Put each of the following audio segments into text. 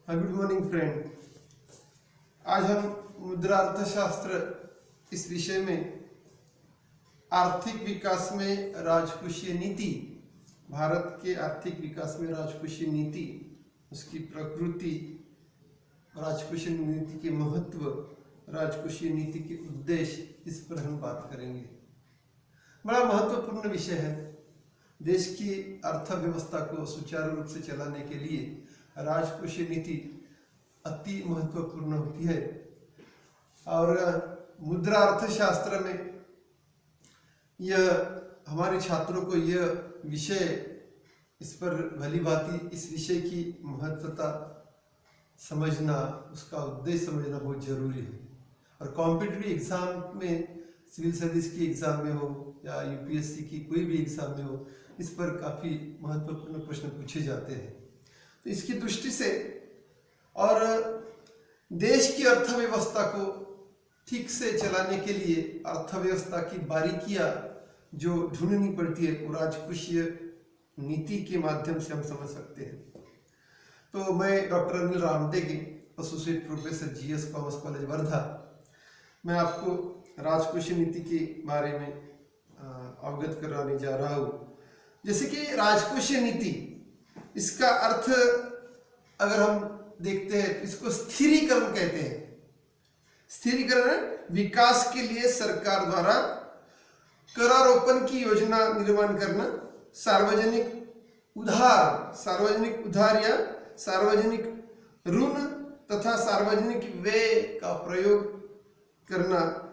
Good morning friend. आज हम मुद्रा अर्थशास्त्र इस विषय में आर्थिक विकास में राजकोषीय नीति, भारत के आर्थिक विकास में राजकोषीय नीति, उसकी प्रकृति, राजकोषीय नीति के महत्व, राजकोषीय नीति के उद्देश्य, इस पर हम बात करेंगे। बड़ा महत्वपूर्ण विषय है। देश की अर्थव्यवस्था को सुचारू रूप से चलाने के लिए राजकोषीय नीति अति महत्वपूर्ण होती है और मुद्रा अर्थशास्त्र में यह हमारे छात्रों को यह विषय, इस पर भली भांति इस विषय की महत्वता समझना, उसका उद्देश्य समझना बहुत जरूरी है। और कॉम्पिटिटिव एग्जाम में, सिविल सर्विस की एग्जाम में हो या यूपीएससी की कोई भी एग्जाम में हो, इस पर काफ़ी महत्वपूर्ण प्रश्न पूछे जाते हैं। तो इसकी दृष्टि से और देश की अर्थव्यवस्था को ठीक से चलाने के लिए अर्थव्यवस्था की बारीकियां जो ढूंढनी पड़ती है, वो राजकोषीय नीति के माध्यम से हम समझ सकते हैं। तो मैं doctor Anil Ramteke, associate professor GS commerce college Wardha, मैं आपको राजकोषीय नीति के बारे में अवगत कराने जा रहा हूँ। जैसे कि राजकोषीय नीति, इसका अर्थ अगर हम देखते हैं तो इसको स्थिरीकरण कहते हैं। स्थिरीकरण विकास के लिए सरकार द्वारा करारोपण की योजना निर्माण करना, सार्वजनिक उधार या सार्वजनिक ऋण तथा सार्वजनिक व्यय का प्रयोग करना,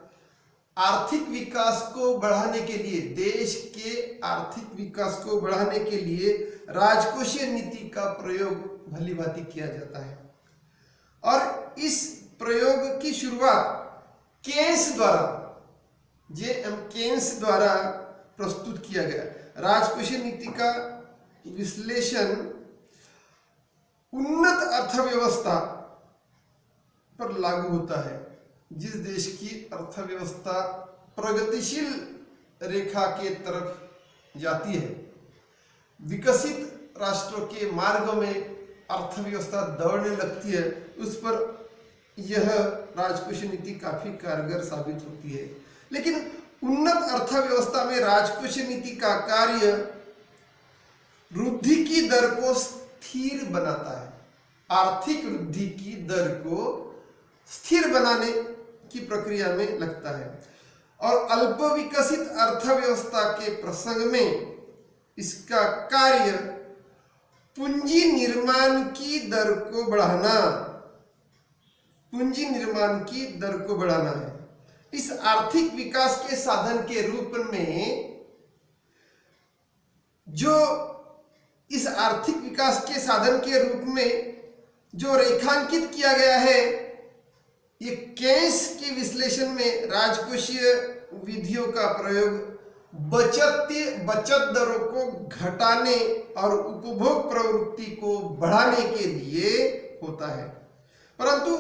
आर्थिक विकास को बढ़ाने के लिए, देश के आर्थिक विकास को बढ़ाने के लिए राजकोषीय नीति का प्रयोग भली भांति किया जाता है। और इस प्रयोग की शुरुआत केन्स द्वारा, J.M. केन्स द्वारा प्रस्तुत किया गया। राजकोषीय नीति का विश्लेषण उन्नत अर्थव्यवस्था पर लागू होता है। जिस देश की अर्थव्यवस्था प्रगतिशील रेखा के तरफ जाती है, विकसित राष्ट्रों के मार्गों में अर्थव्यवस्था दौड़ने लगती है, उस पर यह राजकोषीय नीति काफी कारगर साबित होती है। लेकिन उन्नत अर्थव्यवस्था में राजकोषीय नीति का कार्य वृद्धि की दर को स्थिर बनाता है, आर्थिक वृद्धि की दर को स्थिर बनाने की प्रक्रिया में लगता है। और अल्प विकसित अर्थव्यवस्था के प्रसंग में इसका कार्य पूंजी निर्माण की दर को बढ़ाना है। इस आर्थिक विकास के साधन के रूप में जो रेखांकित किया गया है, ये केन्स के विश्लेषण में राजकोषीय विधियों का प्रयोग बचत दरों को घटाने और उपभोग प्रवृत्ति को बढ़ाने के लिए होता है। परंतु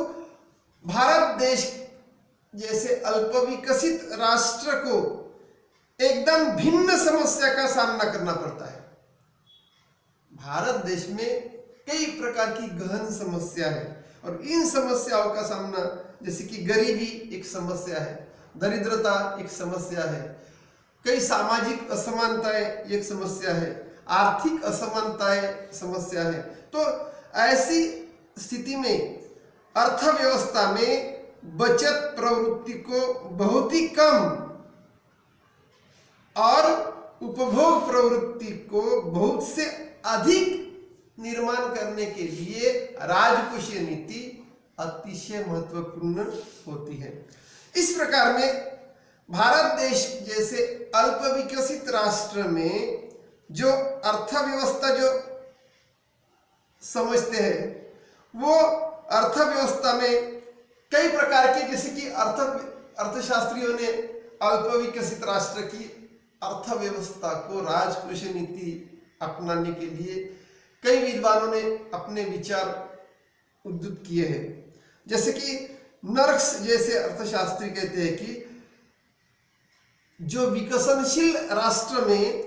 भारत देश जैसे अल्पविकसित राष्ट्र को एकदम भिन्न समस्या का सामना करना पड़ता है। भारत देश में कई प्रकार की गहन समस्या है और इन समस्याओं का सामना, जैसे कि गरीबी एक समस्या है, दरिद्रता एक समस्या है, कई सामाजिक असमानताएं एक समस्या है, आर्थिक असमानताएं समस्या है। तो ऐसी स्थिति में अर्थव्यवस्था में बचत प्रवृत्ति को बहुत ही कम और उपभोग प्रवृत्ति को बहुत से अधिक निर्माण करने के लिए राजकोषीय नीति अतिशय महत्वपूर्ण होती है। इस प्रकार में भारत देश जैसे अल्प विकसित राष्ट्र में जो अर्थव्यवस्था जो समझते हैं, वो अर्थव्यवस्था में कई प्रकार के, जैसे कि अर्थशास्त्रियों ने अल्प विकसित राष्ट्र की अर्थव्यवस्था को राजकोषीय नीति अपनाने के लिए कई विद्वानों ने अपने विचार उद्धृत किए हैं। जैसे कि नर्क्स जैसे अर्थशास्त्री कहते हैं कि जो विकसनशील राष्ट्र में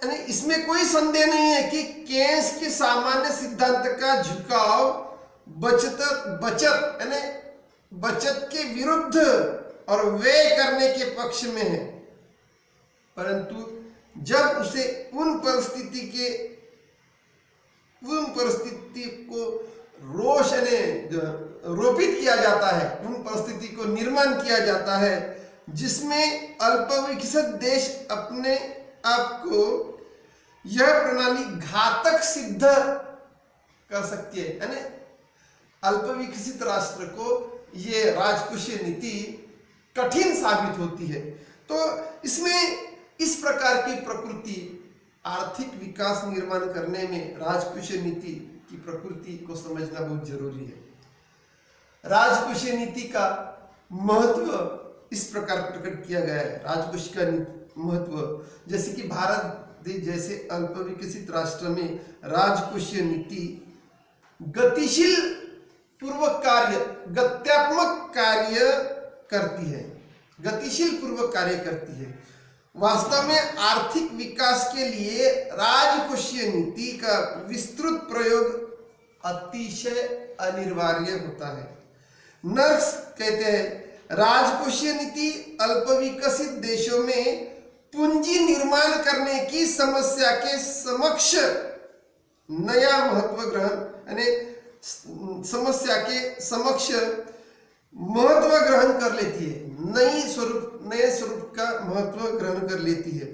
यानी इसमें कोई संदेह नहीं है कि केन्स के सामान्य सिद्धांत का झुकाव बचत यानी बचत के विरुद्ध और व्यय करने के पक्ष में है, परंतु जब उसे उन परिस्थिति को रोपित किया जाता है, उन परिस्थिति को निर्माण किया जाता है जिसमें अल्पविकसित देश अपने आप को यह प्रणाली घातक सिद्ध कर सकती है, यानी अल्पविकसित राष्ट्र को ये राजकोषीय नीति कठिन साबित होती है। तो इसमें इस प्रकार की प्रकृति आर्थिक विकास निर्माण करने में राजकोषीय नीति की प्रकृति को समझना बहुत जरूरी है। राजकोषीय नीति का महत्व इस प्रकार प्रकट किया गया है। राजकोष का महत्व, जैसे कि भारत देश जैसे अल्पविकसित राष्ट्र में राजकोषीय नीति गतिशील पूर्वक कार्य, गत्यात्मक कार्य करती है, गतिशील पूर्वक कार्य करती है। वास्तव में आर्थिक विकास के लिए राजकोषीय नीति का विस्तृत प्रयोग अतिशय अनिवार्य होता है। नर्स कहते हैं, राजकोषीय नीति अल्पविकसित देशों में पूंजी निर्माण करने की समस्या के समक्ष नया महत्व ग्रहण यानी समस्या के समक्ष महत्व ग्रहण कर लेती है, नए स्वरूप का महत्व ग्रहण कर लेती है।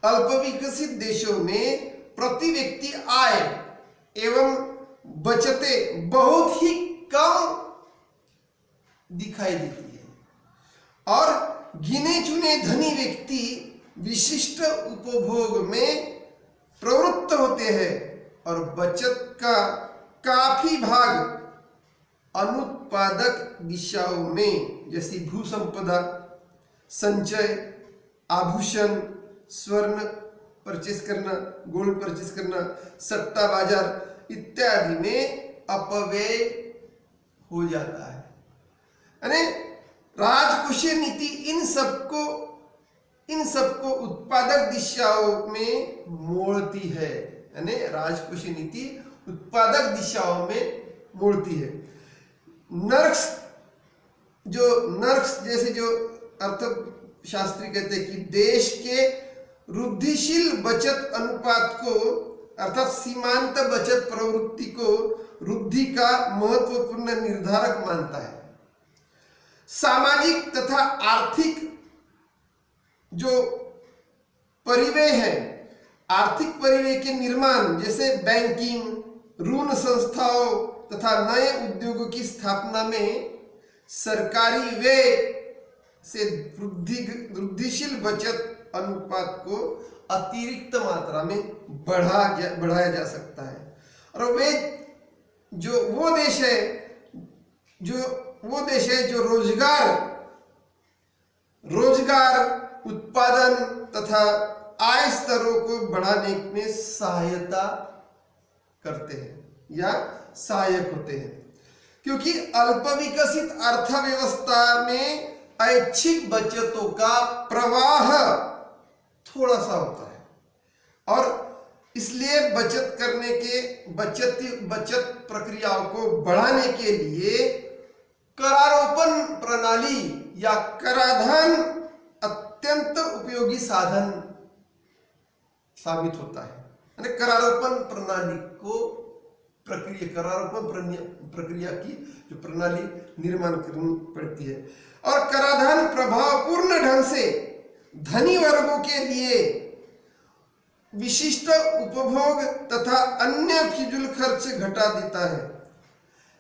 अल्पविकसित देशों में प्रति व्यक्ति आय एवं बचतें बहुत ही कम दिखाई देती है और गिने चुने धनी व्यक्ति विशिष्ट उपभोग में प्रवृत्त होते हैं और बचत का काफी भाग अनुत्पादक दिशाओं में, जैसे भू संपदा, संचय, आभूषण, स्वर्ण परचेस करना, गोल्ड परचेस करना, सट्टा बाजार इत्यादि में अपव्यय हो जाता है। यानी राजकोषीय नीति इन सबको उत्पादक दिशाओं में मोड़ती है, यानी राजकोषीय नीति उत्पादक दिशाओं में मोड़ती है। नर्क्स जैसे जो अर्थशास्त्री कहते हैं कि देश के वृद्धिशील बचत अनुपात को अर्थात सीमांत बचत प्रवृत्ति को वृद्धि का महत्वपूर्ण निर्धारक मानता है। सामाजिक तथा आर्थिक जो परिव्यय है, आर्थिक परिव्यय के निर्माण जैसे बैंकिंग, ऋण संस्थाओं तथा नए उद्योगों की स्थापना में सरकारी व्यय से वृद्धिशील बचत अनुपात को अतिरिक्त मात्रा में बढ़ाया जा सकता है। और वो देश है जो रोजगार उत्पादन तथा आय स्तरों को बढ़ाने में सहायता करते हैं या सहायक होते हैं, क्योंकि अल्पविकसित अर्थव्यवस्था में ऐच्छिक बचतों का प्रवाह थोड़ा सा होता है और इसलिए बचत प्रक्रियाओं को बढ़ाने के लिए करारोपण प्रणाली या कराधान अत्यंत उपयोगी साधन साबित होता है। यानी करारोपण प्रणाली को करारोपण प्रक्रिया की जो प्रणाली निर्माण करनी पड़ती है और कराधान प्रभावपूर्ण ढंग से धनी वर्गों के लिए विशिष्ट उपभोग तथा अन्य फिजूल खर्च घटा देता है।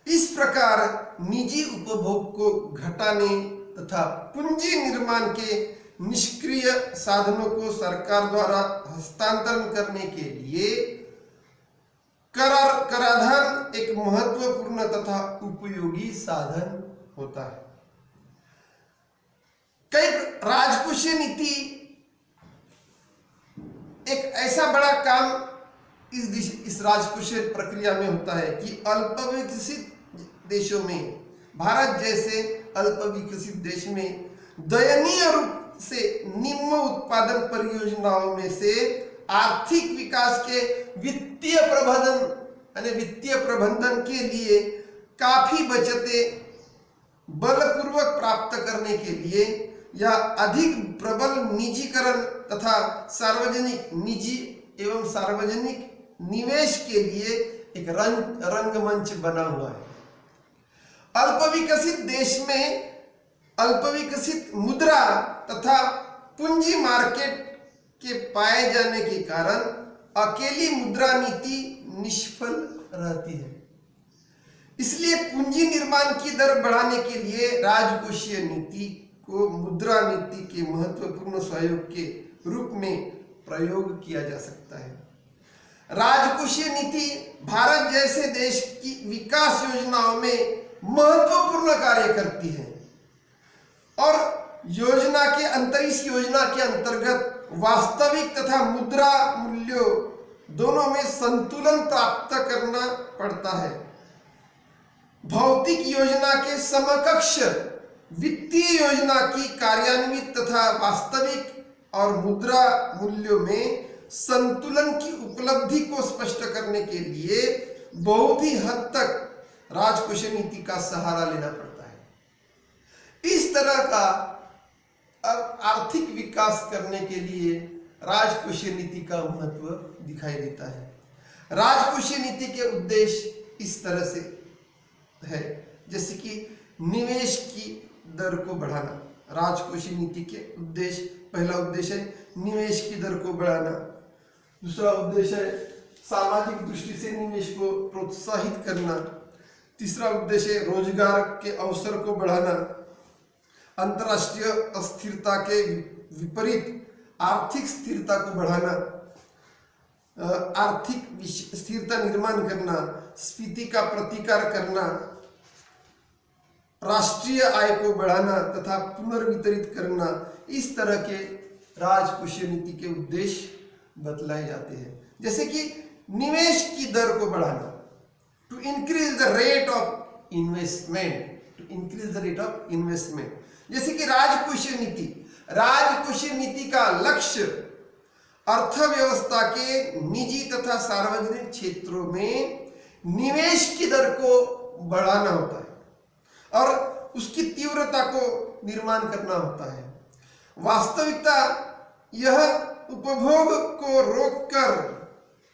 इस प्रकार निजी उपभोग को घटाने तथा पूंजी निर्माण के निष्क्रिय साधनों को सरकार द्वारा हस्तांतरण करने के लिए कराधान एक महत्वपूर्ण तथा उपयोगी साधन होता है। कई राजकोषीय नीति एक ऐसा बड़ा काम इस राजकोषीय प्रक्रिया में होता है कि अल्पविकसित देशों में, भारत जैसे अल्पविकसित देश में दयनीय रूप से निम्न उत्पादन परियोजनाओं में से आर्थिक विकास के वित्तीय प्रबंधन के लिए काफी बचतें बलपूर्वक प्राप्त करने के लिए या अधिक प्रबल निजीकरण तथा निजी एवं सार्वजनिक निवेश के लिए एक रंगमंच बना हुआ है। अल्पविकसित देश में अल्पविकसित मुद्रा तथा पूंजी मार्केट के पाए जाने के कारण अकेली मुद्रा नीति निष्फल रहती है। इसलिए पूंजी निर्माण की दर बढ़ाने के लिए राजकोषीय नीति को मुद्रा नीति के महत्वपूर्ण सहयोग के रूप में प्रयोग किया जा सकता है। राजकोषीय नीति भारत जैसे देश की विकास योजनाओं में महत्वपूर्ण कार्य करती है और इस योजना के अंतर्गत वास्तविक तथा मुद्रा मूल्यों दोनों में संतुलन प्राप्त करना पड़ता है। भौतिक योजना के समकक्ष वित्तीय योजना की कार्यान्वित तथा वास्तविक और मुद्रा मूल्यों में संतुलन की उपलब्धि को स्पष्ट करने के लिए बहुत ही हद तक राजकोषीय नीति का सहारा लेना पड़ता है। इस तरह का आर्थिक विकास करने के लिए राजकोषीय नीति का महत्व दिखाई देता है। राजकोषीय नीति के उद्देश्य इस तरह से है, जैसे कि निवेश की दर को बढ़ाना। राजकोषीय नीति के उद्देश्य, पहला उद्देश्य है निवेश की दर को बढ़ाना, दूसरा उद्देश्य है सामाजिक दृष्टि से निवेश को प्रोत्साहित करना, तीसरा उद्देश्य है रोजगार के अवसर को बढ़ाना, अंतर्राष्ट्रीय अस्थिरता के विपरीत आर्थिक स्थिरता को बढ़ाना, आर्थिक स्थिरता निर्माण करना, स्फीति का प्रतिकार करना, राष्ट्रीय आय को बढ़ाना तथा पुनर्वितरित करना। इस तरह के राजकोषीय नीति के उद्देश्य बतलाए जाते हैं। जैसे कि निवेश की दर को बढ़ाना, to increase the rate of investment, जैसे कि राजकोषीय नीति का लक्ष्य अर्थव्यवस्था के निजी तथा सार्वजनिक क्षेत्रों में निवेश की दर को बढ़ाना होता है और उसकी तीव्रता को निर्माण करना होता है। वास्तविकता यह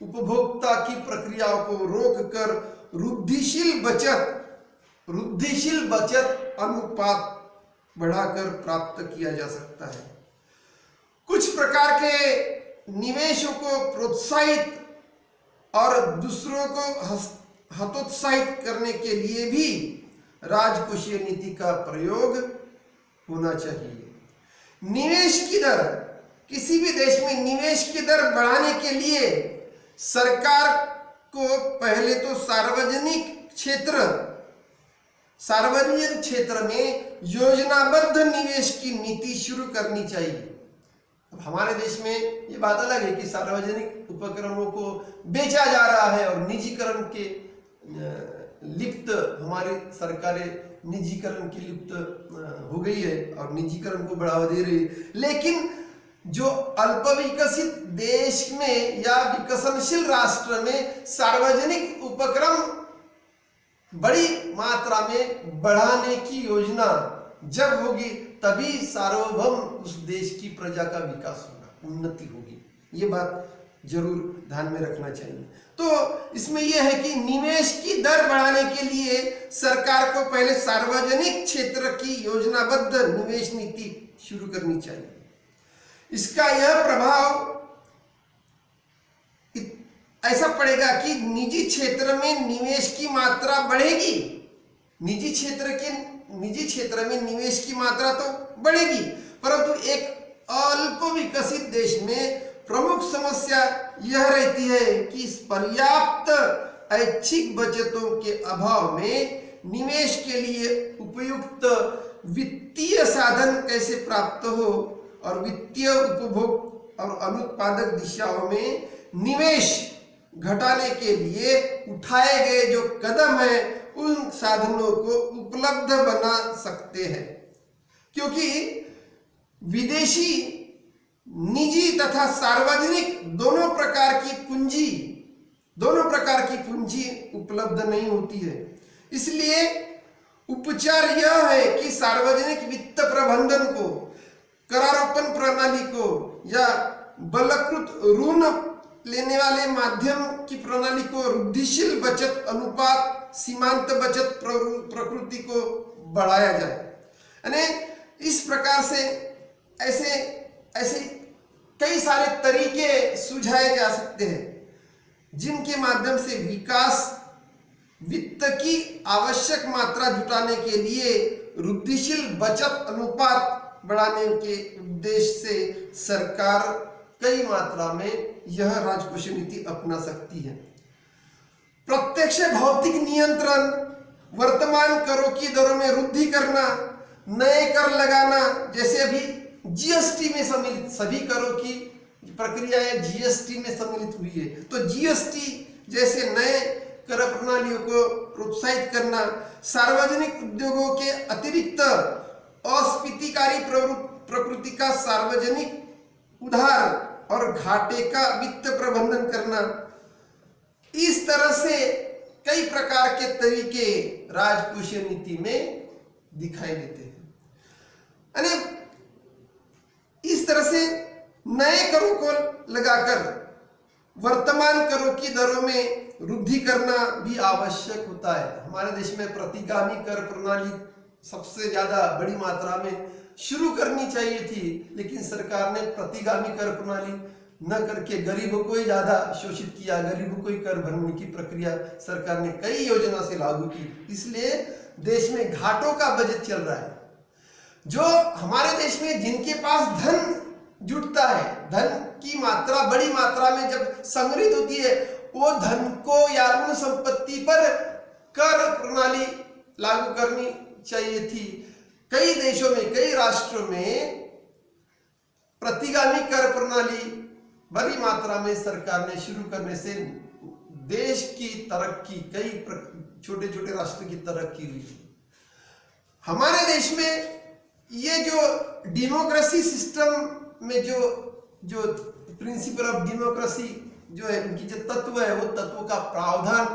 उपभोक्ता की प्रक्रियाओं को रोककर वृद्धिशील बचत अनुपात बढ़ाकर प्राप्त किया जा सकता है। कुछ प्रकार के निवेशों को प्रोत्साहित और दूसरों को हतोत्साहित करने के लिए भी राजकोषीय नीति का प्रयोग होना चाहिए। निवेश की दर, किसी भी देश में निवेश की दर बढ़ाने के लिए सरकार को पहले तो सार्वजनिक क्षेत्र में योजनाबद्ध निवेश की नीति शुरू करनी चाहिए। अब हमारे देश में ये बात अलग है कि सार्वजनिक उपक्रमों को बेचा जा रहा है और निजीकरण के लिप्त हमारी सरकारें निजीकरण की लिप्त हो गई है और निजीकरण को बढ़ावा दे रही है। लेकिन जो अल्पविकसित देश में या विकसनशील राष्ट्र में सार्वजनिक उपक्रम बड़ी मात्रा में बढ़ाने की योजना जब होगी तभी सार्वभौम उस देश की प्रजा का विकास होगा, उन्नति होगी। ये बात जरूर ध्यान में रखना चाहिए। तो इसमें यह है कि निवेश की दर बढ़ाने के लिए सरकार को पहले सार्वजनिक क्षेत्र की योजनाबद्ध निवेश नीति शुरू करनी चाहिए। इसका यह प्रभाव ऐसा पड़ेगा कि निजी क्षेत्र में निवेश की मात्रा बढ़ेगी। निजी क्षेत्र में निवेश की मात्रा तो बढ़ेगी, परंतु एक अल्प विकसित देश में प्रमुख समस्या यह रहती है कि पर्याप्त ऐच्छिक बचतों के अभाव में निवेश के लिए उपयुक्त वित्तीय साधन कैसे प्राप्त हो और वित्तीय उपभोग और अनुत्पादक दिशाओं में निवेश घटाने के लिए उठाए गए जो कदम है उन साधनों को उपलब्ध बना सकते हैं। क्योंकि विदेशी निजी तथा सार्वजनिक दोनों प्रकार की पूंजी उपलब्ध नहीं होती है। इसलिए उपचार यह है कि सार्वजनिक वित्त प्रबंधन को, करारोपण प्रणाली को या बलकृत ऋण लेने वाले माध्यम की प्रणाली को, वृद्धिशील बचत अनुपात, सीमांत बचत प्रकृति को बढ़ाया जाए। यानी इस प्रकार से ऐसे कई सारे तरीके सुझाए जा सकते हैं जिनके माध्यम से विकास वित्त की आवश्यक मात्रा जुटाने के लिए वृद्धिशील बचत अनुपात बढ़ाने के उद्देश्य से सरकार कई मात्रा में यह राजकोषीय नीति अपना सकती है। प्रत्यक्ष भौतिक नियंत्रण, वर्तमान करों की दरों में वृद्धि करना, नए कर लगाना, जैसे अभी जीएसटी में सम्मिलित सभी करों की प्रक्रियाएं जीएसटी में सम्मिलित हुई है, तो जीएसटी जैसे नए कर प्रणालियों को प्रोत्साहित करना, सार्वजनिक उद्योगों के अतिरिक्त अस्फीतिकारी प्रकृति का सार्वजनिक उधार और घाटे का वित्त प्रबंधन करना, इस तरह से कई प्रकार के तरीके राजकोषीय नीति में दिखाई देते हैं। यानी इस तरह से नए करों को लगाकर वर्तमान करों की दरों में वृद्धि करना भी आवश्यक होता है। हमारे देश में प्रतिगामी कर प्रणाली सबसे ज्यादा बड़ी मात्रा में शुरू करनी चाहिए थी, लेकिन सरकार ने प्रतिगामी कर प्रणाली न करके गरीबों को ही ज्यादा शोषित किया। गरीबों को ही कर भरने की प्रक्रिया सरकार ने कई योजना से लागू की, इसलिए देश में घाटों का बजट चल रहा है। जो हमारे देश में जिनके पास धन जुटता है, धन की मात्रा बड़ी मात्रा में जब संग्रहित होती है, वो धन को या उन संपत्ति पर कर प्रणाली लागू करनी चाहिए थी। कई देशों में, कई राष्ट्रों में प्रतिगामी कर प्रणाली बड़ी मात्रा में सरकार ने शुरू करने से देश की तरक्की, कई छोटे छोटे राष्ट्र की तरक्की हुई। हमारे देश में ये जो डेमोक्रेसी सिस्टम में जो प्रिंसिपल ऑफ डेमोक्रेसी जो है, उनकी जो तत्व है, वो तत्व का प्रावधान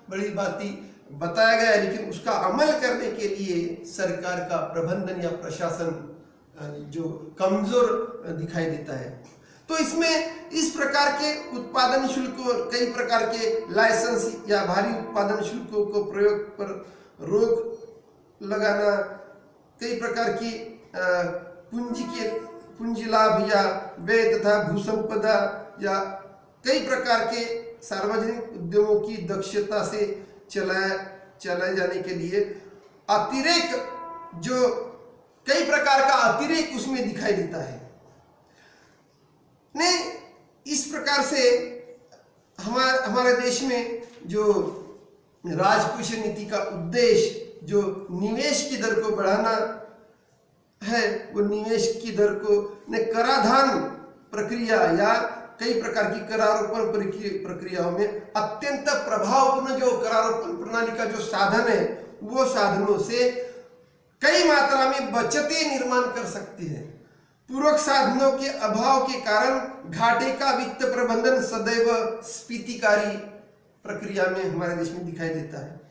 बड़ी बाती बताया गया है, लेकिन उसका अमल करने के लिए सरकार का प्रबंधन या प्रशासन जो कमजोर दिखाई देता है। तो इसमें इस प्रकार के उत्पादन शुल्क, कई प्रकार के लाइसेंस या भारी उत्पादन शुल्कों को प्रयोग पर रोक लगाना, कई प्रकार की पूंजी लाभ या व्यय तथा भूसंपदा या कई प्रकार के सार्वजनिक उद्यमों की दक्षता से चलाए जाने के लिए अतिरेक, जो कई प्रकार का अतिरेक उसमें दिखाई देता है। ने इस प्रकार से हमारे देश में जो राजकोषीय नीति का उद्देश्य जो निवेश की दर को बढ़ाना है, वो निवेश की दर को कराधान प्रक्रिया या कई प्रकार की करारोपण प्रक्रियाओं में अत्यंत प्रभावपूर्ण जो करारोपण प्रणाली का जो साधन है, वो साधनों से कई मात्रा में बचतें निर्माण कर सकती है। पूरक साधनों के अभाव के कारण घाटे का वित्त प्रबंधन सदैव स्फीतिकारी प्रक्रिया में हमारे देश में दिखाई देता है।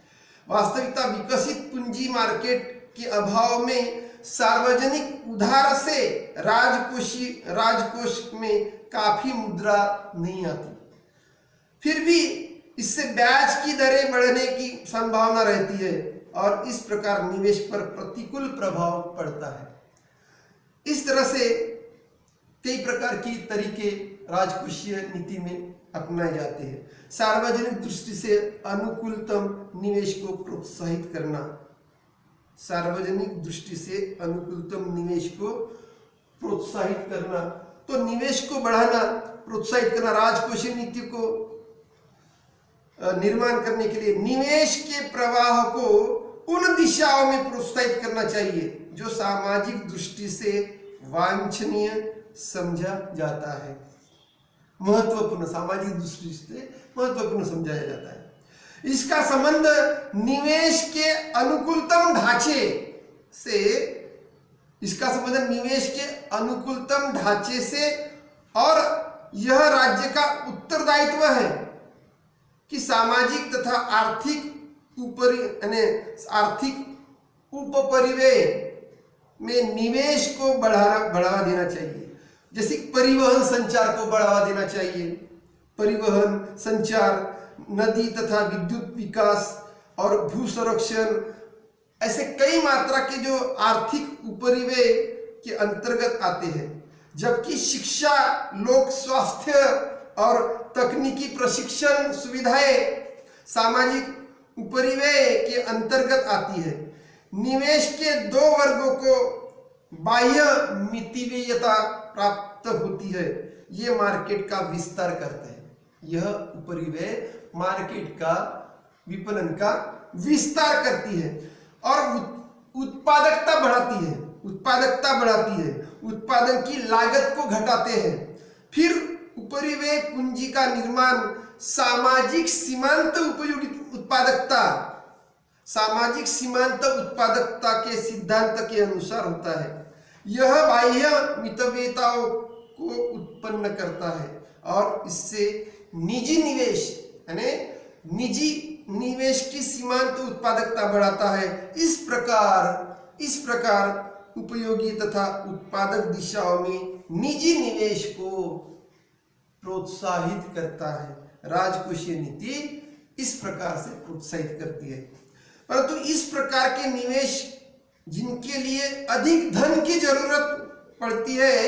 वास्तविकता विकसित पूंजी मार्केट के अभाव में सार्वजनिक उधार से राजकोष में काफी मुद्रा नहीं आती, फिर भी इससे ब्याज की दरें बढ़ने की संभावना रहती है और इस प्रकार निवेश पर प्रतिकूल प्रभाव पड़ता है। इस तरह से कई प्रकार की तरीके राजकोषीय नीति में अपनाए जाते हैं। सार्वजनिक दृष्टि से अनुकूलतम निवेश को प्रोत्साहित करना, सार्वजनिक दृष्टि से अनुकूलतम निवेश को प्रोत्साहित करना, तो निवेश को बढ़ाना, प्रोत्साहित करना, राजकोषीय नीति को निर्माण करने के लिए निवेश के प्रवाह को उन दिशाओं में प्रोत्साहित करना चाहिए जो सामाजिक दृष्टि से वांछनीय समझा जाता है, महत्वपूर्ण, सामाजिक दृष्टि से महत्वपूर्ण समझाया जाता है। इसका संबंध निवेश के अनुकूलतम ढांचे से, इसका संबंध निवेश के अनुकूलतम ढांचे से और यह राज्य का उत्तरदायित्व है कि सामाजिक तथा आर्थिक उपपरिव्यय में निवेश को बढ़ावा देना चाहिए। जैसे परिवहन संचार को बढ़ावा देना चाहिए, परिवहन संचार, नदी तथा विद्युत विकास और भू संरक्षण, ऐसे कई मात्रा के जो आर्थिक उपरिव्यय के अंतर्गत आते हैं। जबकि शिक्षा, लोक स्वास्थ्य और तकनीकी प्रशिक्षण सुविधाएं सामाजिक उपरिव्यय के अंतर्गत आती है। निवेश के दो वर्गों को बाह्य मितव्ययता प्राप्त होती है, ये मार्केट का विस्तार करते हैं। यह उपरिव्यय मार्केट का विपणन का विस्तार करती है और उत्पादकता बढ़ाती है, उत्पादन की लागत को घटाते हैं। फिर उपरिव्यय पूंजी का निर्माण सामाजिक सीमांत उत्पादकता के सिद्धांत के अनुसार होता है। यह बाह्य मितव्ययताओं को उत्पन्न करता है और इससे निजी निवेश की सीमांत उत्पादकता बढ़ाता है। इस प्रकार उपयोगी तथा उत्पादक दिशाओं में निजी निवेश को प्रोत्साहित करता है। राजकोषीय नीति इस प्रकार से प्रोत्साहित करती है। परंतु इस प्रकार के निवेश जिनके लिए अधिक धन की जरूरत पड़ती है,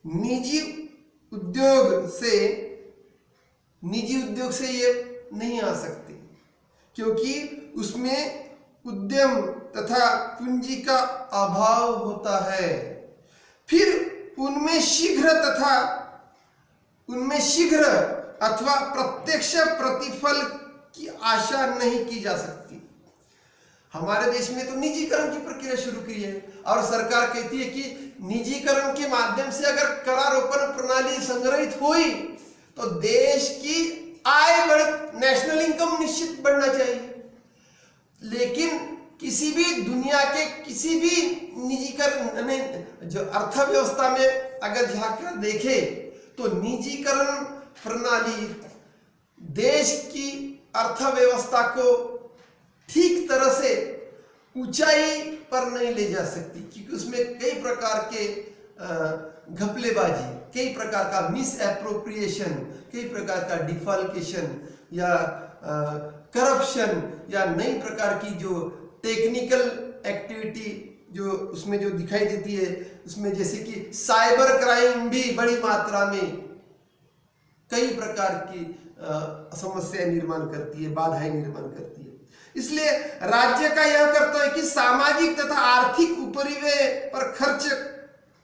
निजी उद्योग से ये नहीं आ सकती, क्योंकि उसमें उद्यम तथा पूंजी का अभाव होता है। फिर उनमें शीघ्र अथवा प्रत्यक्ष प्रतिफल की आशा नहीं की जा सकती। हमारे देश में तो निजीकरण की प्रक्रिया शुरू की है और सरकार कहती है कि निजीकरण के माध्यम से अगर करारोपण प्रणाली संग्रहित हुई तो देश की आय नेशनल इनकम निश्चित बढ़ना चाहिए। लेकिन किसी भी दुनिया के किसी भी निजीकरण जो अर्थव्यवस्था में अगर झांककर देखे तो निजीकरण प्रणाली देश की अर्थव्यवस्था को ठीक तरह से ऊंचाई पर नहीं ले जा सकती, क्योंकि उसमें कई प्रकार के घपलेबाजी, कई प्रकार का मिस एप्रोप्रिएशन, कई प्रकार का डिफॉल्केशन या करप्शन या नई प्रकार की जो टेक्निकल एक्टिविटी जो उसमें जो दिखाई देती है, उसमें जैसे कि साइबर क्राइम भी बड़ी मात्रा में कई प्रकार की समस्याएं निर्माण करती है, बाधाएं निर्माण करती है। इसलिए राज्य का यह कर्तव्य है कि सामाजिक तथा आर्थिक उपरिव्यय पर खर्च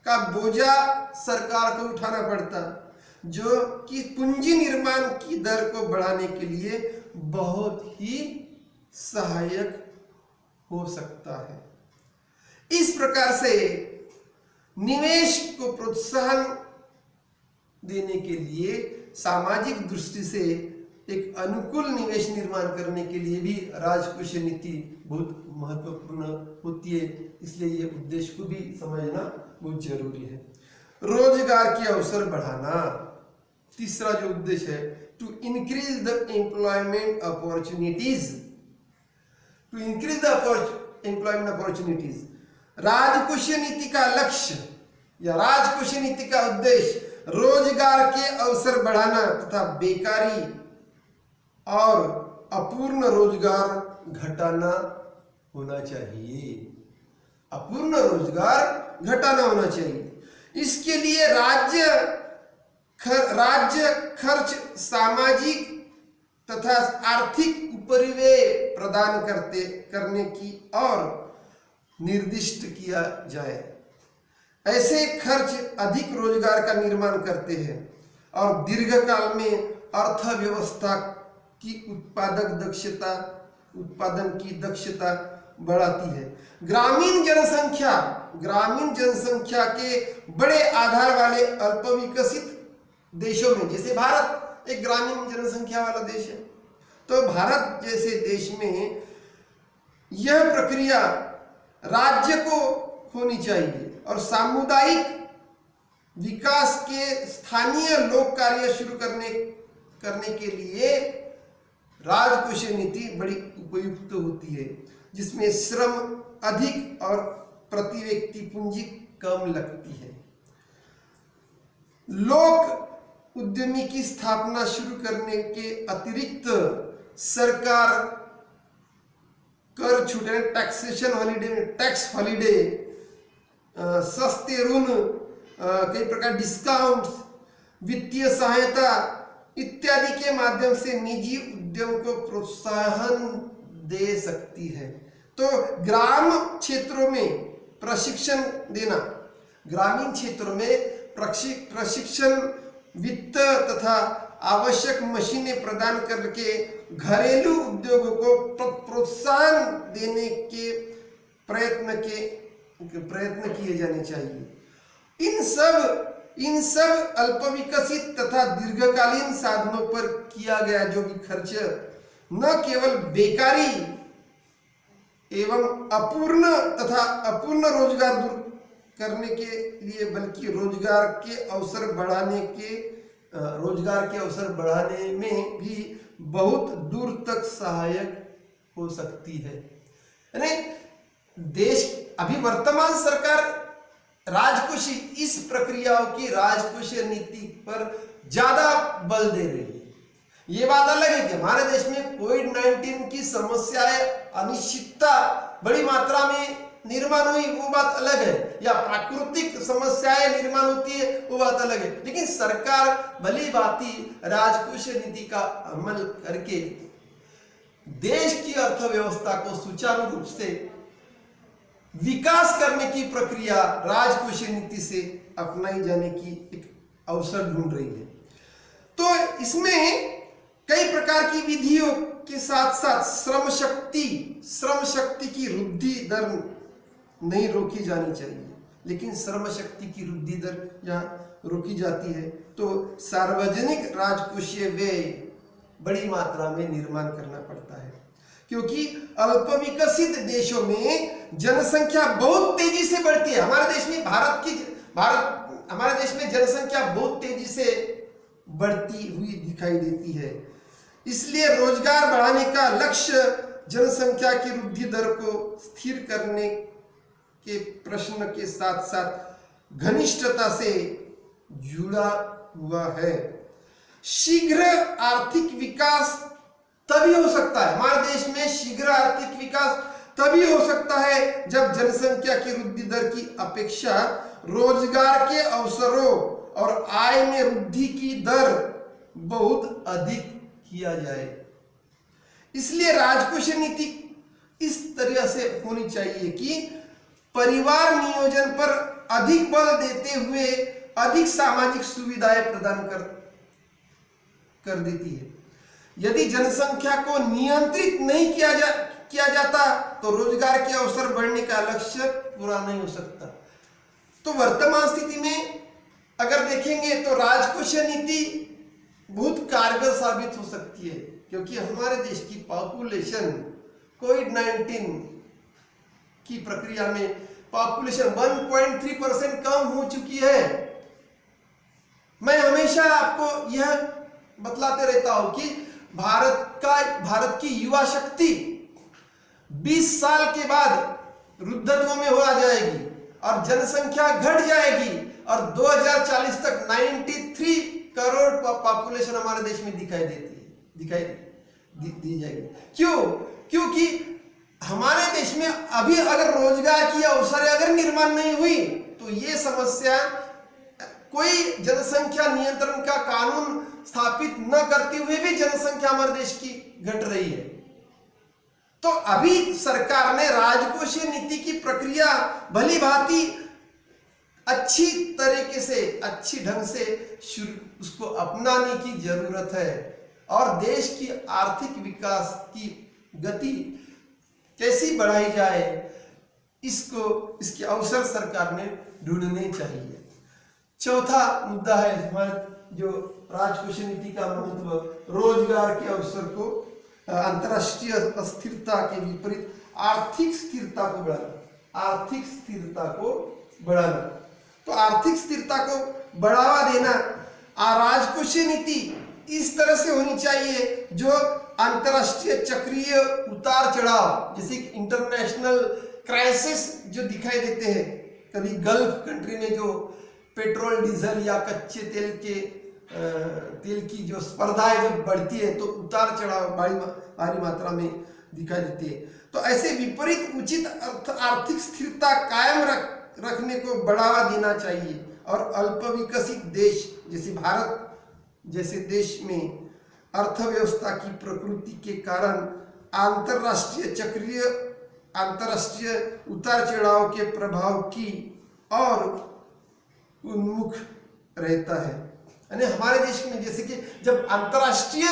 का बोझा सरकार को उठाना पड़ता, जो कि पूंजी निर्माण की दर को बढ़ाने के लिए बहुत ही सहायक हो सकता है। इस प्रकार से निवेश को प्रोत्साहन देने के लिए सामाजिक दृष्टि से एक अनुकूल निवेश निर्माण करने के लिए भी राजकोषीय नीति बहुत महत्वपूर्ण होती है। इसलिए ये उद्देश्य को भी समझना बहुत जरूरी है। रोजगार के अवसर बढ़ाना, तीसरा जो उद्देश्य है, to increase the employment opportunities, राजकोषीय नीति का लक्ष्य या राजकोषीय नीति का उद्देश्य रोजगार के अवसर बढ़ाना तथा बेकारी और अपूर्ण रोजगार घटाना होना चाहिए। अपूर्ण रोजगार घटाना होना चाहिए। इसके लिए राज्य खर्च सामाजिक तथा आर्थिक उपरिव्यय प्रदान करने की और निर्दिष्ट किया जाए। ऐसे खर्च अधिक रोजगार का निर्माण करते हैं और दीर्घकाल में अर्थव्यवस्था की उत्पादन की दक्षता बढ़ाती है। ग्रामीण जनसंख्या के बड़े आधार वाले अल्पविकसित देशों में, जैसे भारत एक ग्रामीण जनसंख्या वाला देश है, तो भारत जैसे देश में यह प्रक्रिया राज्य को होनी चाहिए और सामुदायिक विकास के स्थानीय लोक कार्य शुरू करने के लिए राजकोषीय नीति बड़ी उपयुक्त होती है, जिसमें श्रम अधिक और प्रति व्यक्ति पूंजी कम लगती है। लोक उद्यमी की स्थापना शुरू करने के अतिरिक्त सरकार कर छूट, टैक्सेशन हॉलिडे, टैक्स हॉलिडे, सस्ते ऋण, कई प्रकार डिस्काउंट, वित्तीय सहायता इत्यादि के माध्यम से निजी उद्यम को प्रोत्साहन दे सकती है। तो ग्राम क्षेत्रों में प्रशिक्षण देना, ग्रामीण क्षेत्रों में प्रशिक्षण, वित्त तथा आवश्यक मशीनें प्रदान करके घरेलू उद्योगों को प्रोत्साहन देने के प्रयत्न किए जाने चाहिए। इन सब अल्पविकसित तथा दीर्घकालीन साधनों पर किया गया जो भी खर्च न केवल बेकारी एवं अपूर्ण रोजगार दूर करने के लिए, बल्कि रोजगार के अवसर बढ़ाने में भी बहुत दूर तक सहायक हो सकती है। यानी देश अभी वर्तमान सरकार राजकोषीय इस प्रक्रियाओं की राजकोषीय नीति पर ज्यादा बल दे रही है। ये बात अलग है कि हमारे देश में कोविड-19 की समस्याएं, अनिश्चितता बड़ी मात्रा में निर्माण हुई, वो बात अलग है, या प्राकृतिक समस्याएं निर्माण होती है, वो बात अलग है। लेकिन सरकार भली भांति राजकोषीय नीति का अमल करके देश की अर्थव्यवस्था को सुचारू रूप से विकास करने की प्रक्रिया राजकोषीय नीति से अपनाई जाने की एक अवसर ढूंढ रही है। तो इसमें कई प्रकार की विधियों के साथ साथ श्रम शक्ति की वृद्धि दर नहीं रोकी जानी चाहिए, लेकिन श्रम शक्ति की वृद्धि दर यहाँ रोकी जाती है तो सार्वजनिक राजकोषीय व्यय बड़ी मात्रा में निर्माण करना पड़ता है, क्योंकि अल्पविकसित देशों में जनसंख्या बहुत तेजी से बढ़ती है। हमारे देश में जनसंख्या बहुत तेजी से बढ़ती हुई दिखाई देती है। इसलिए रोजगार बढ़ाने का लक्ष्य जनसंख्या की वृद्धि दर को स्थिर करने के प्रश्न के साथ साथ घनिष्ठता से जुड़ा हुआ है। शीघ्र आर्थिक विकास तभी हो सकता है, हमारे देश में शीघ्र आर्थिक विकास तभी हो सकता है जब जनसंख्या की वृद्धि दर की अपेक्षा रोजगार के अवसरों और आय में वृद्धि की दर बहुत अधिक किया जाए। इसलिए राजकोषीय नीति इस तरह से होनी चाहिए कि परिवार नियोजन पर अधिक बल देते हुए अधिक सामाजिक सुविधाएं प्रदान कर देती है। यदि जनसंख्या को नियंत्रित नहीं किया जाता तो रोजगार के अवसर बढ़ने का लक्ष्य पूरा नहीं हो सकता। तो वर्तमान स्थिति में अगर देखेंगे तो राजकोषीय नीति बहुत कारगर साबित हो सकती है, क्योंकि हमारे देश की पॉपुलेशन कोविड-19 की प्रक्रिया में पॉपुलेशन 1.3% कम हो चुकी है। मैं हमेशा आपको यह बतलाते रहता हूं कि भारत की युवा शक्ति 20 साल के बाद वृद्धत्व में हो जाएगी और जनसंख्या घट जाएगी और 2040 तक 93 करोड़ पॉपुलेशन हमारे देश में दिखाई दी जाएगी। क्यों? क्योंकि हमारे देश में अभी अगर रोजगार की अवसर अगर निर्माण नहीं हुई तो ये समस्या, कोई जनसंख्या नियंत्रण का कानून स्थापित न करते हुए भी जनसंख्या हमारे देश की घट रही है। तो अभी सरकार ने राजकोषीय नीति की प्रक्रिया भली भांति अच्छी तरीके से, अच्छी ढंग से उसको अपनाने की जरूरत है और देश की आर्थिक विकास की गति कैसी बढ़ाई जाए इसके अवसर सरकार ने ढूंढने चाहिए। चौथा मुद्दा है हमारे जो राजकोषीय नीति का महत्व, रोजगार के अवसर को अंतरराष्ट्रीय अस्थिरता के विपरीत आर्थिक स्थिरता को बढ़ाना। तो आर्थिक स्थिरता को बढ़ावा देना। राजकोषीय नीति इस तरह से होनी चाहिए जो अंतरराष्ट्रीय चक्रीय उतार चढ़ाव, जैसे इंटरनेशनल क्राइसिस जो दिखाई देते हैं, कभी गल्फ कंट्री में जो पेट्रोल डीजल या कच्चे तेल की जो स्पर्धाएं जब बढ़ती है तो उतार चढ़ाव भारी मात्रा में दिखाई देती है। तो ऐसे विपरीत उचित आर्थिक स्थिरता कायम रखने को बढ़ावा देना चाहिए और अल्प विकसित देश जैसे भारत जैसे देश में अर्थव्यवस्था की प्रकृति के कारण अंतरराष्ट्रीय उतार चढ़ाव के प्रभाव की और उन्मुख रहता है। यानी हमारे देश में जैसे कि जब अंतरराष्ट्रीय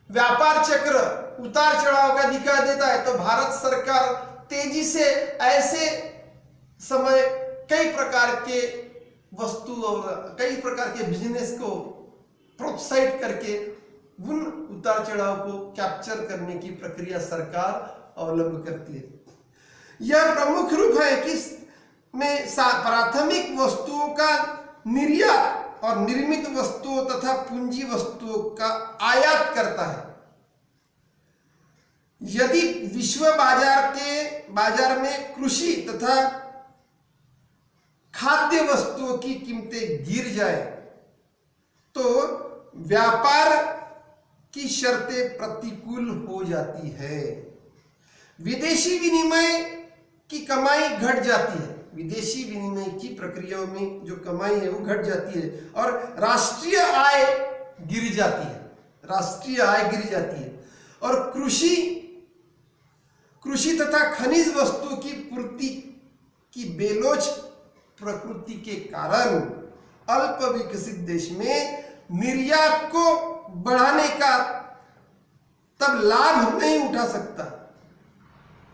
व्यापार चक्र उतार चढ़ाव का दिखा देता है तो भारत सरकार तेजी से ऐसे समय कई प्रकार के वस्तु और कई प्रकार के बिजनेस को प्रोत्साहित करके उन उतार चढ़ाव को कैप्चर करने की प्रक्रिया सरकार अवलंब करती है। यह प्रमुख रूप है कि में प्राथमिक वस्तुओं का निर्यात और निर्मित वस्तुओं तथा पूंजी वस्तुओं का आयात करता है। यदि विश्व बाजार में कृषि तथा खाद्य वस्तुओं की कीमतें गिर जाए तो व्यापार की शर्तें प्रतिकूल हो जाती है। विदेशी विनिमय की कमाई घट जाती है। विदेशी विनिमय की प्रक्रियाओं में जो कमाई है वो घट जाती है और राष्ट्रीय आय गिर जाती है और कृषि तथा खनिज वस्तुओं की पूर्ति की बेलोच प्रकृति के कारण अल्प विकसित देश में निर्यात को बढ़ाने का तब लाभ नहीं उठा सकता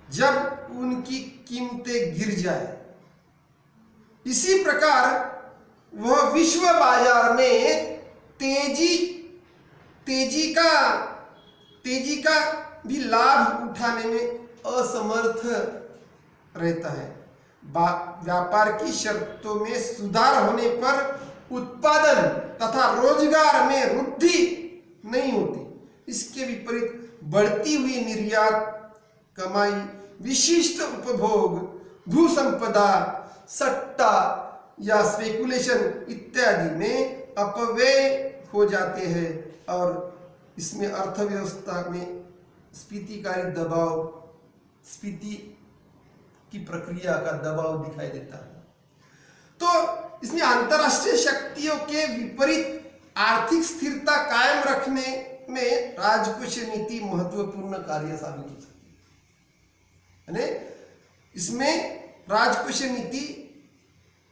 जब उनकी कीमतें गिर जाए। इसी प्रकार वह विश्व बाजार में तेजी का भी लाभ उठाने में असमर्थ रहता है। व्यापार की शर्तों में सुधार होने पर उत्पादन तथा रोजगार में वृद्धि नहीं होती। इसके विपरीत बढ़ती हुई निर्यात कमाई, विशिष्ट उपभोग, भू संपदा, सट्टा या स्पेकुलेशन इत्यादि में अपव्यय हो जाते हैं और इसमें अर्थव्यवस्था में स्फीति की प्रक्रिया का दबाव दिखाई देता है। तो इसमें अंतरराष्ट्रीय शक्तियों के विपरीत आर्थिक स्थिरता कायम रखने में राजकोषीय नीति महत्वपूर्ण कार्य साबित हो सकती है। इसमें राजकोषीय नीति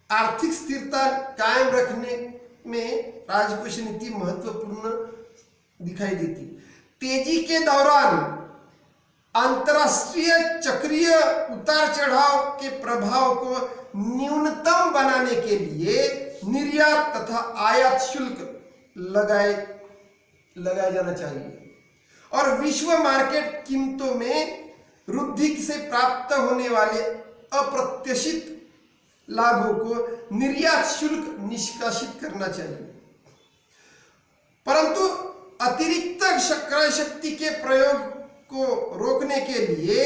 आर्थिक स्थिरता कायम रखने में राजकोषीय नीति महत्वपूर्ण दिखाई देती। तेजी के दौरान अंतरराष्ट्रीय चक्रीय उतार चढ़ाव के प्रभाव को न्यूनतम बनाने के लिए निर्यात तथा आयात शुल्क लगाया जाना चाहिए और विश्व मार्केट कीमतों में वृद्धि से प्राप्त होने वाले अप्रत्याशित लाभों को निर्यात शुल्क निष्कासित करना चाहिए। परंतु अतिरिक्त क्रय शक्ति के प्रयोग को रोकने के लिए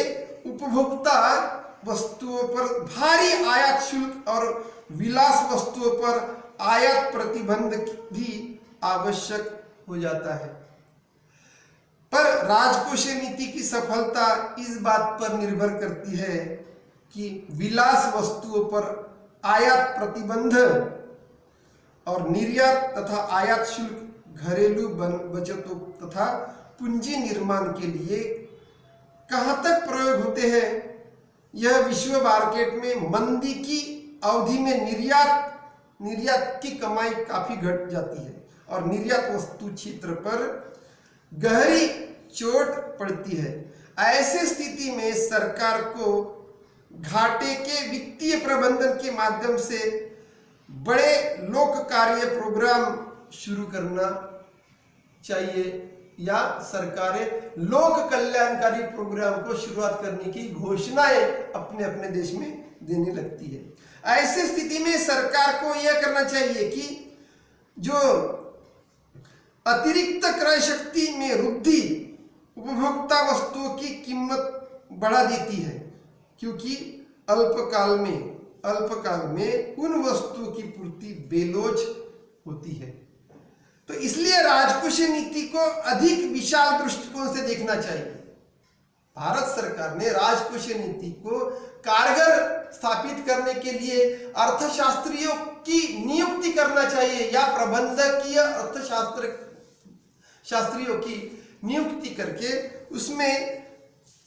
उपभोक्ता वस्तुओं पर भारी आयात शुल्क और विलास वस्तुओं पर आयात प्रतिबंध भी आवश्यक हो जाता है। पर राजकोषीय नीति की सफलता इस बात पर निर्भर करती है कि विलास वस्तुओं पर आयात प्रतिबंध और निर्यात तथा आयात शुल्क घरेलू बचतों तथा पूंजी निर्माण के लिए कहां तक प्रयोग होते हैं। यह विश्व मार्केट में मंदी की अवधि में निर्यात की कमाई काफी घट जाती है और निर्यात वस्तु क्षेत्र पर गहरी चोट पड़ती है। ऐसे स्थिति में सरकार को घाटे के वित्तीय प्रबंधन के माध्यम से बड़े लोक कार्य प्रोग्राम शुरू करना चाहिए या सरकारें लोक कल्याणकारी प्रोग्राम को शुरुआत करने की घोषणाएं अपने अपने देश में देने लगती है। ऐसी स्थिति में सरकार को यह करना चाहिए कि जो अतिरिक्त क्रय शक्ति में वृद्धि उपभोक्ता वस्तुओं की कीमत बढ़ा देती है, क्योंकि अल्पकाल में उन वस्तुओं की पूर्ति बेलोज होती है। तो इसलिए राजकोषीय नीति को अधिक विशाल दृष्टिकोण से देखना चाहिए। भारत सरकार ने राजकोषीय नीति को कारगर स्थापित करने के लिए अर्थशास्त्रियों की नियुक्ति करना चाहिए या प्रबंधकीय शास्त्रियों की नियुक्ति करके उसमें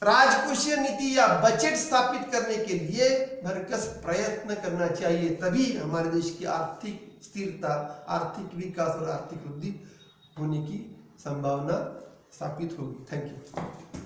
राजकोषीय नीति या बजट स्थापित करने के लिए भरकस प्रयत्न करना चाहिए। तभी हमारे देश की आर्थिक स्थिरता, आर्थिक विकास और आर्थिक वृद्धि होने की संभावना स्थापित होगी। Thank you.